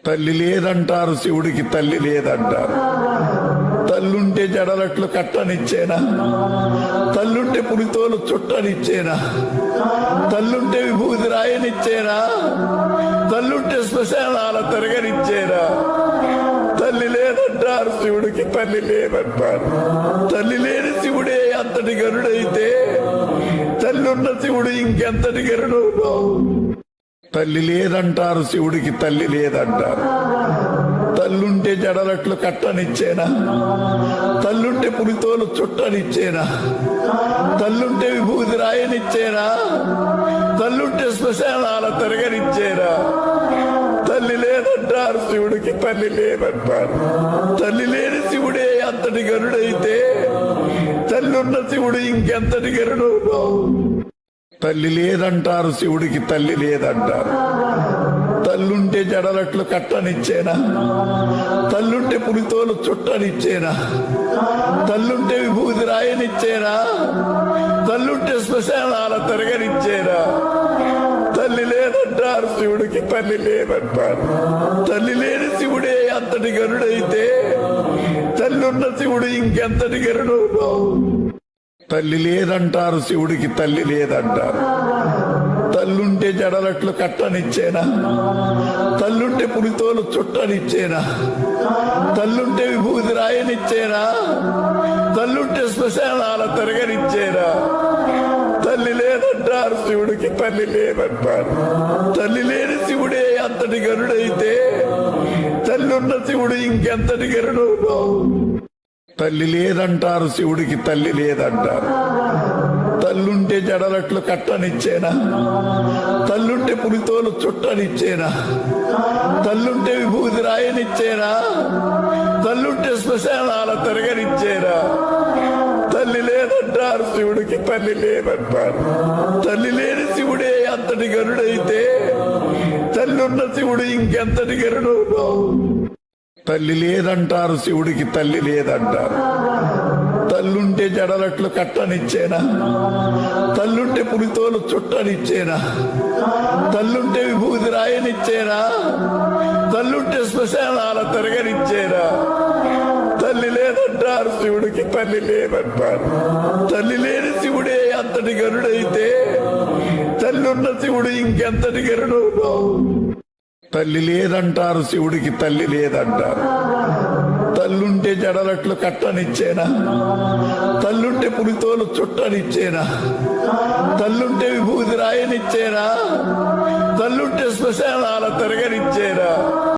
తల్లి లేదంటారు, శివుడికి తల్లి లేదంటారు. తల్లుంటే జడలట్లు కట్టనిచ్చేనా, తల్లుంటే పులితోలు చుట్టనిచ్చేనా, తల్లుంటే విభూతి రాయనిచ్చేనా, తల్లుంటే శ్మశానాల తిరగనిచ్చేనా. తల్లి లేదంటారు, శివుడికి తల్లి లేదంటారు. తల్లి లేని శివుడే అంతటి గరుడైతే తల్లున్న శివుడు ఇంకెంతటి గరుడు. తల్లి లేదంటారు, శివుడికి తల్లి లేదంటారు. తల్లుంటే జడలట్లు కట్టనిచ్చేనా, తల్లుంటే పులితోలు చుట్టనిచ్చేనా, తల్లుంటే విభూతి రాయనిచ్చేనా, తల్లుంటే శ్మశానాల తిరగనిచ్చేనా. తల్లి లేదంటారు, శివుడికి తల్లి లేదంటారు. తల్లి లేని శివుడే అంతటి గరుడైతే తల్లున్న శివుడు ఇంకెంతటి గరుడు. తల్లి లేదంటారు, శివుడికి తల్లి లేదంటారు. తల్లుంటే జడలట్లు కట్టనిచ్చేనా, తల్లుంటే పులితోలు చుట్టనిచ్చేనా, తల్లుంటే విభూతి రాయనిచ్చేనా, తల్లుంటే శ్మశానాల తిరగనిచ్చేనా. తల్లి లేదంటారు, శివుడికి తల్లి లేదంటారు. తల్లి లేని శివుడే అంతటి గరుడైతే తల్లున్న శివుడు ఇంకెంతటి గరుడు. తల్లి లేదంటారు, శివుడికి తల్లి లేదంటారు. తల్లుంటే జడలట్లు కట్టనిచ్చేనా, తల్లుంటే పులితోలు చుట్టనిచ్చేనా, తల్లుంటే విభూతి రాయనిచ్చేనా, తల్లుంటే శ్మశానాల తిరగనిచ్చేనా. తల్లి లేదంటారు, శివుడికి తల్లి లేదంటారు. తల్లి లేని శివుడే అంతటి గరుడైతే తల్లున్న శివుడు ఇంకెంతటి గరుడు. తల్లి లేదంటారు, శివుడికి తల్లి లేదంటారు. తల్లుంటే జడలట్లు కట్టనిచ్చేనా, తల్లుంటే పులితోలు చుట్టనిచ్చేనా, తల్లుంటే విభూతి రాయనిచ్చేనా, తల్లుంటే శ్మశానాల తిరగనిచ్చేనా. తల్లి లేదంటారు, శివుడికి తల్లి లేదంటారు. తల్లి లేని శివుడే అంతటి గరుడైతే తల్లున్న శివుడు ఇంకెంతటి గరుడు. తల్లి లేదంటారు, శివుడికి తల్లి లేదంటారు. తల్లుంటే జడలట్లు కట్టనిచ్చేనా, తల్లుంటే పులితోలు చుట్టనిచ్చేనా, తల్లుంటే విభూతి రాయనిచ్చేనా, తల్లుంటే శ్మశానాల తిరగనిచ్చేనా. తల్లి లేదంటారు, శివుడికి తల్లి లేదంటారు. తల్లి లేని శివుడే అంతటి గరుడైతే తల్లున్న శివుడు ఇంకెంతటి గరుడు. తల్లి లేదంటారు, శివుడికి తల్లి లేదంటారు. తల్లుంటే జడలట్లు కట్టనిచ్చేనా, తల్లుంటే పులితోలు చుట్టనిచ్చేనా, తల్లుంటే విభూతి రాయనిచ్చేనా, తల్లుంటే శ్మశానాల తిరగనిచ్చేనా.